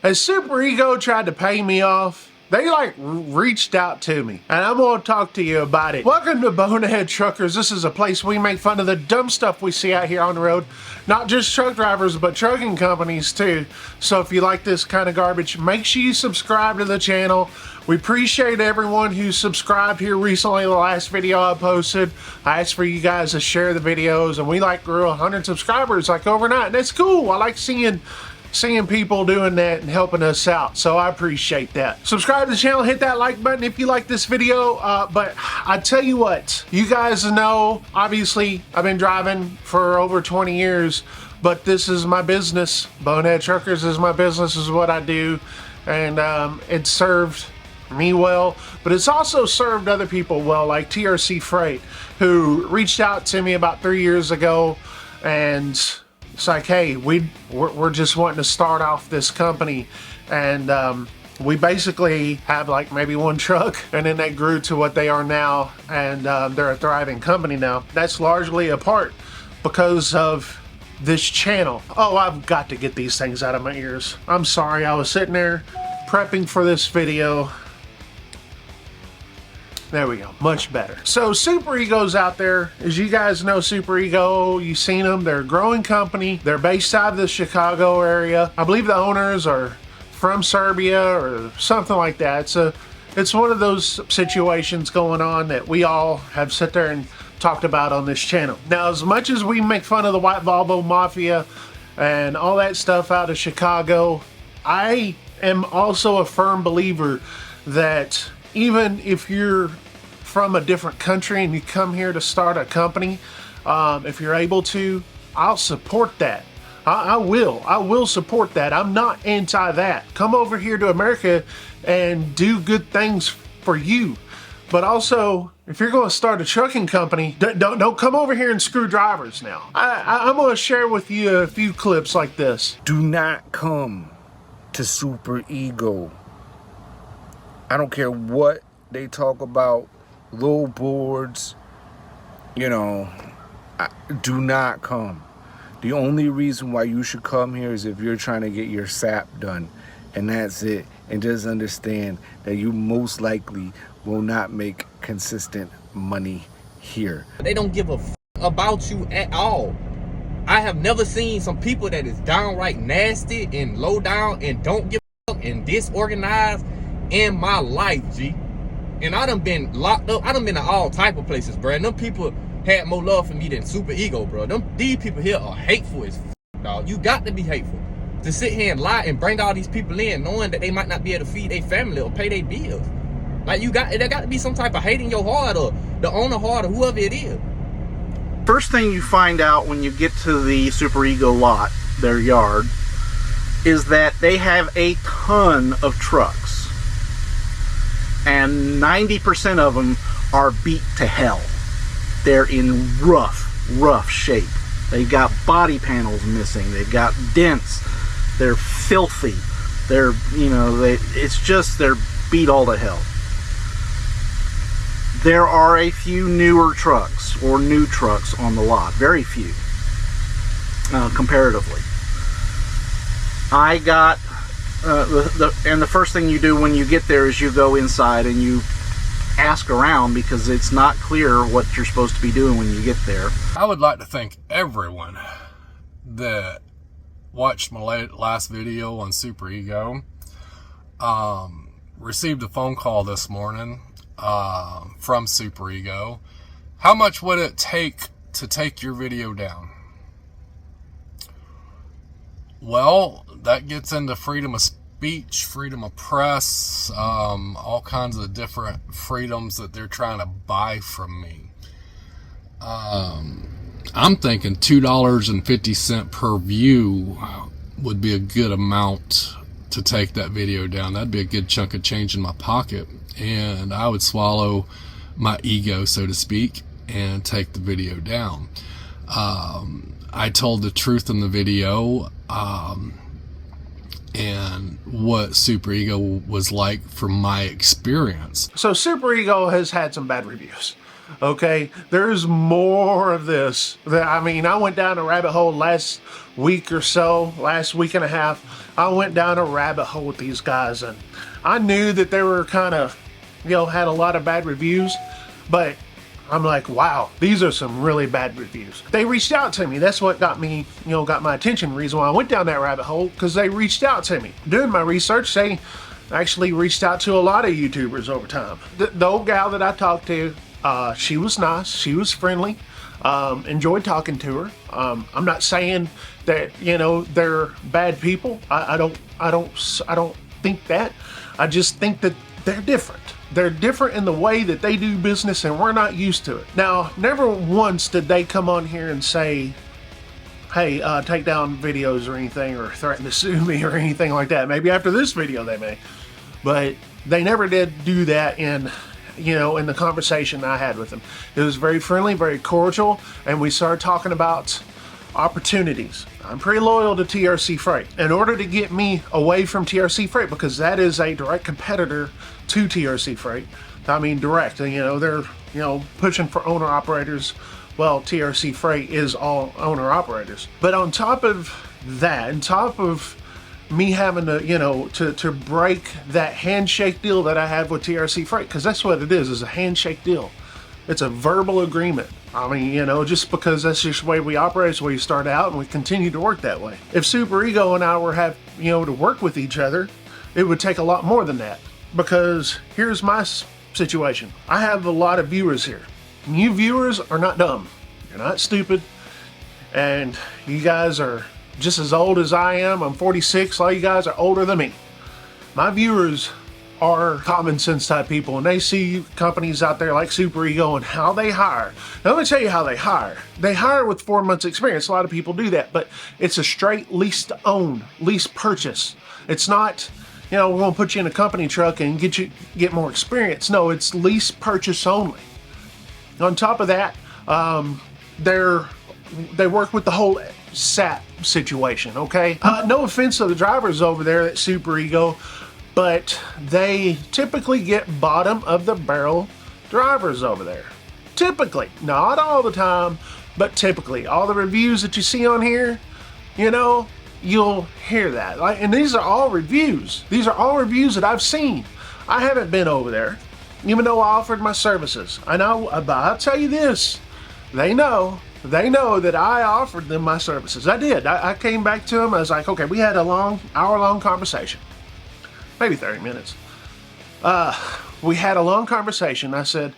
As Super Ego tried to pay me off, they like reached out to me, and I'm gonna talk to you about it. Welcome to Bonehead Truckers. This is a place we make fun of the dumb stuff we see out here on the road. Not just truck drivers, but trucking companies too. So if you like this kind of garbage, make sure you subscribe to the channel. We appreciate everyone who subscribed here recently. The last video I posted, I asked for you guys to share the videos, and we like grew 100 subscribers like overnight, and that's cool. I like seeing people doing that and helping us out, so I appreciate that. Subscribe to the channel, hit that like button if you like this video. But I tell you what, you guys know, obviously I've been driving for over 20 years, but this is my business. Bonehead Truckers is my business, is what I do, and it served me well, but it's also served other people well, like TRC Freight, who reached out to me about 3 years ago, and it's like, hey, we're just wanting to start off this company, and we basically have like maybe one truck, and then they grew to what they are now, and they're a thriving company now. That's largely a part because of this channel. Oh, I've got to get these things out of my ears. I'm sorry, I was sitting there prepping for this video. There we go, much better. So Super Ego's out there. As you guys know, Super Ego, you've seen them. They're a growing company. They're based out of the Chicago area. I believe the owners are from Serbia or something like that. It's one of those situations going on that we all have sat there and talked about on this channel. Now, as much as we make fun of the White Volvo Mafia and all that stuff out of Chicago, I am also a firm believer that even if you're from a different country and you come here to start a company, if you're able to, I'll support that. I will support that. I'm not anti that. Come over here to America and do good things for you. But also, if you're going to start a trucking company, don't come over here and screw drivers now. I'm going to share with you a few clips like this. Do not come to Super Ego. I don't care what they talk about, low boards, you know, do not come. The only reason why you should come here is if you're trying to get your SAP done, and that's it. And just understand that you most likely will not make consistent money here. They don't give a f about you at all. I have never seen some people that is downright nasty and low down and don't give a fuck and disorganized in my life, G. And I done been locked up. I done been to all type of places, bro. And them people had more love for me than Super Ego, bro. These people here are hateful as f, dog. You got to be hateful to sit here and lie and bring all these people in knowing that they might not be able to feed their family or pay their bills. Like, there got to be some type of hate in your heart, or the owner heart, or whoever it is. First thing you find out when you get to the Super Ego lot, their yard, is that they have a ton of trucks. And 90% of them are beat to hell. They're in rough shape. They've got body panels missing. They've got dents. They're filthy. They're, you know, it's just, they're beat all to hell. There are a few newer trucks or new trucks on the lot. Very few, comparatively. I got and the first thing you do when you get there is you go inside and you ask around, because it's not clear what you're supposed to be doing when you get there. I would like to thank everyone that watched my last video on Super Ego. Received a phone call this morning from Super Ego. How much would it take to take your video down? Well, that gets into freedom of speech, freedom of press, all kinds of different freedoms that they're trying to buy from me. I'm thinking $2.50 per view would be a good amount to take that video down. That'd be a good chunk of change in my pocket, and I would swallow my ego, so to speak, and take the video down. I told the truth in the video, and what Super Ego was like from my experience. So Super Ego has had some bad reviews. Okay, there's more of this. I mean, I went down a rabbit hole last week or so, last week and a half. I went down a rabbit hole with these guys, and I knew that they were kind of, had a lot of bad reviews, but I'm like, wow, these are some really bad reviews. They reached out to me. That's what got me, got my attention. The reason why I went down that rabbit hole, because they reached out to me. Doing my research, they actually reached out to a lot of YouTubers over time. The old gal that I talked to, she was nice, she was friendly, enjoyed talking to her. I'm not saying that, they're bad people. I don't think that. I just think that they're different. They're different in the way that they do business, and we're not used to it. Now, never once did they come on here and say, hey, take down videos or anything, or threaten to sue me or anything like that. Maybe after this video they may. But they never did do that in the conversation I had with them. It was very friendly, very cordial, and we started talking about opportunities. I'm pretty loyal to TRC Freight. In order to get me away from TRC Freight, because that is a direct competitor to TRC Freight. I mean, direct. They're pushing for owner operators. Well, TRC Freight is all owner operators. But on top of that, on top of me having to, to break that handshake deal that I have with TRC Freight, because that's what it is a handshake deal. It's a verbal agreement. I mean, just because that's just the way we operate, it's the way we start out, and we continue to work that way. If Super Ego and I were to work with each other, it would take a lot more than that. Because here's my situation. I have a lot of viewers here. You viewers are not dumb. You're not stupid. And you guys are just as old as I am. I'm 46. A lot of you guys are older than me. My viewers are common sense type people, and they see companies out there like Super Ego and how they hire. Now, let me tell you how they hire. They hire with 4 months experience. A lot of people do that, but it's a straight lease to own, lease purchase. It's not, we're going to put you in a company truck and get more experience. No, it's lease purchase only. On top of that, they work with the whole SAP situation, okay? No offense to the drivers over there at Super Ego, but they typically get bottom of the barrel drivers over there. Typically, not all the time, but typically. All the reviews that you see on here, you'll hear that. And these are all reviews. These are all reviews that I've seen. I haven't been over there, even though I offered my services. I know, but I'll tell you this, they know that I offered them my services. I did. I came back to them. I was like, okay, we had a hour-long conversation. Maybe 30 minutes. We had a long conversation. I said,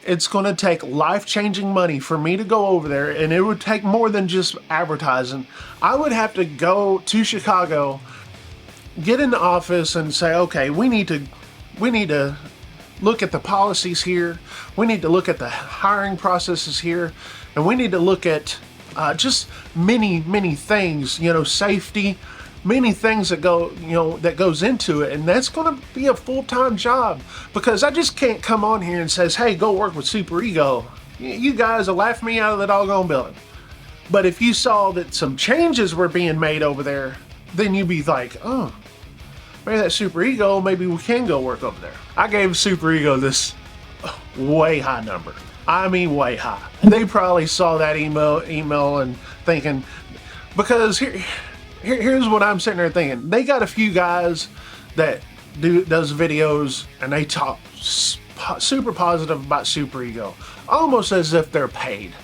it's going to take life-changing money for me to go over there, and it would take more than just advertising. I would have to go to Chicago, get in the office, and say, okay, we need to look at the policies here. We need to look at the hiring processes here, and we need to look at just many things. Safety. Many things that goes into it, and that's going to be a full-time job, because I just can't come on here and says, hey, go work with Super Ego. You guys will laugh me out of the doggone building. But if you saw that some changes were being made over there, then you'd be like, oh, maybe that Super Ego, maybe we can go work over there. I gave Super Ego this way high number. I mean, way high. They probably saw that email and thinking, because here's what I'm sitting there thinking. They got a few guys that does videos, and they talk super positive about Super Ego, almost as if they're paid.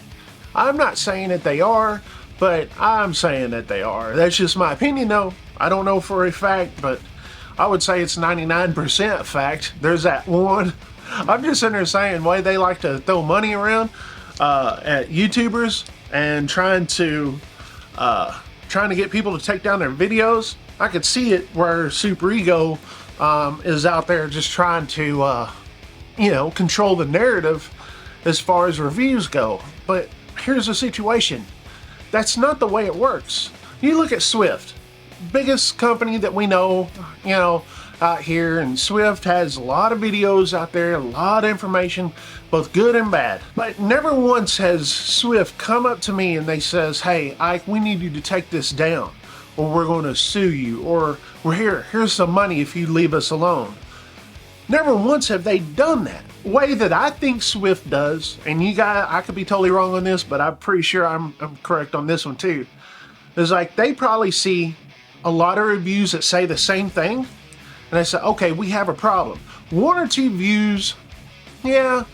I'm not saying that they are, but I'm saying that they are. That's just my opinion, though. I don't know for a fact, but I would say it's 99% fact. There's that one. I'm just sitting there saying, why they like to throw money around at YouTubers and trying to get people to take down their videos. I could see it where Super Ego is out there just trying to, control the narrative as far as reviews go. But here's the situation. That's not the way it works. You look at Swift, biggest company that we know, out here, and Swift has a lot of videos out there, a lot of information, both good and bad. But never once has Swift come up to me and they says, hey, Ike, we need you to take this down, or we're going to sue you, or here's some money if you leave us alone. Never once have they done that. way that I think Swift does, and you guys, I could be totally wrong on this, but I'm pretty sure I'm correct on this one too, is like they probably see a lot of reviews that say the same thing, and they say, okay, we have a problem. One or two views, yeah,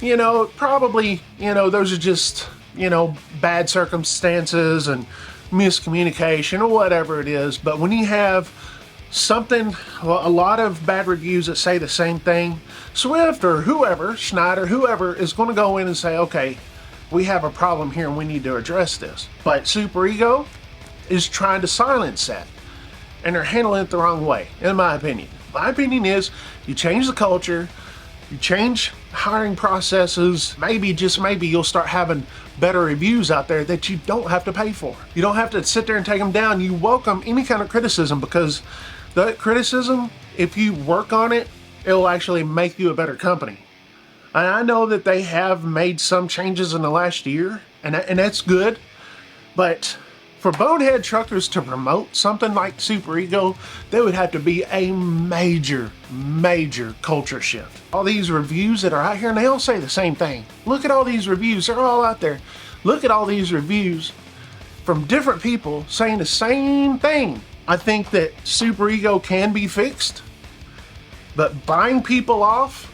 you know, probably, you know, those are just, you know, bad circumstances and miscommunication or whatever it is. But when you have something, well, a lot of bad reviews that say the same thing, Swift or whoever, Schneider, whoever is going to go in and say, okay, we have a problem here and we need to address this. But Super Ego is trying to silence that, and they're handling it the wrong way, in my opinion. My opinion is you change the culture, you change hiring processes, maybe, just maybe, you'll start having better reviews out there that you don't have to pay for. You don't have to sit there and take them down. You welcome any kind of criticism, because that criticism, if you work on it, it'll actually make you a better company. And I know that they have made some changes in the last year, and that's good, but for Bonehead Truckers to promote something like Super Ego, there would have to be a major, major culture shift. All these reviews that are out here, and they all say the same thing. Look at all these reviews, they're all out there. Look at all these reviews from different people saying the same thing. I think that Super Ego can be fixed, but buying people off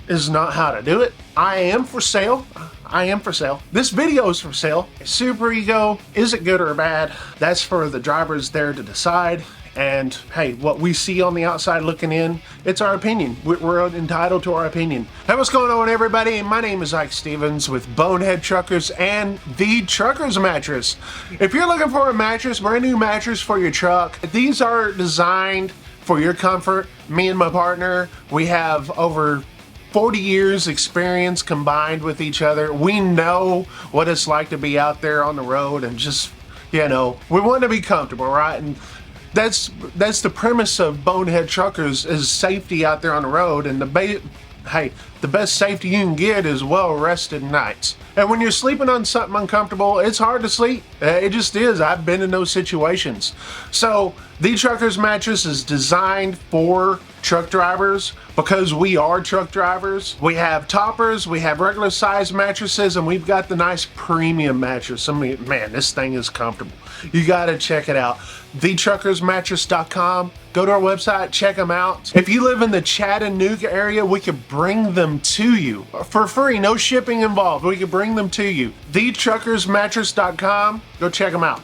is not how to do it. I am for sale. I am for sale. This video is for sale. Super Ego, is it good or bad? That's for the drivers there to decide. And hey, what we see on the outside looking in, it's our opinion. We're entitled to our opinion. Hey, what's going on, everybody? My name is Ike Stevens with Bonehead Truckers and the Truckers Mattress. If you're looking for a mattress, brand new mattress for your truck, these are designed for your comfort. Me and my partner, we have over 40 years experience combined with each other. We know what it's like to be out there on the road and just, you know, we want to be comfortable, right? And that's the premise of Bonehead Truckers, is safety out there on the road. And the best safety you can get is well-rested nights. And when you're sleeping on something uncomfortable, it's hard to sleep. It just is. I've been in those situations. So the Truckers Mattress is designed for truck drivers, because we are truck drivers. We have toppers, we have regular size mattresses, and we've got the nice premium mattress. I mean, man, this thing is comfortable. You gotta check it out. thetruckersmattress.com. Go to our website, check them out. If you live in the Chattanooga area, we could bring them to you for free, no shipping involved. We could bring them to you. thetruckersmattress.com. Go check them out.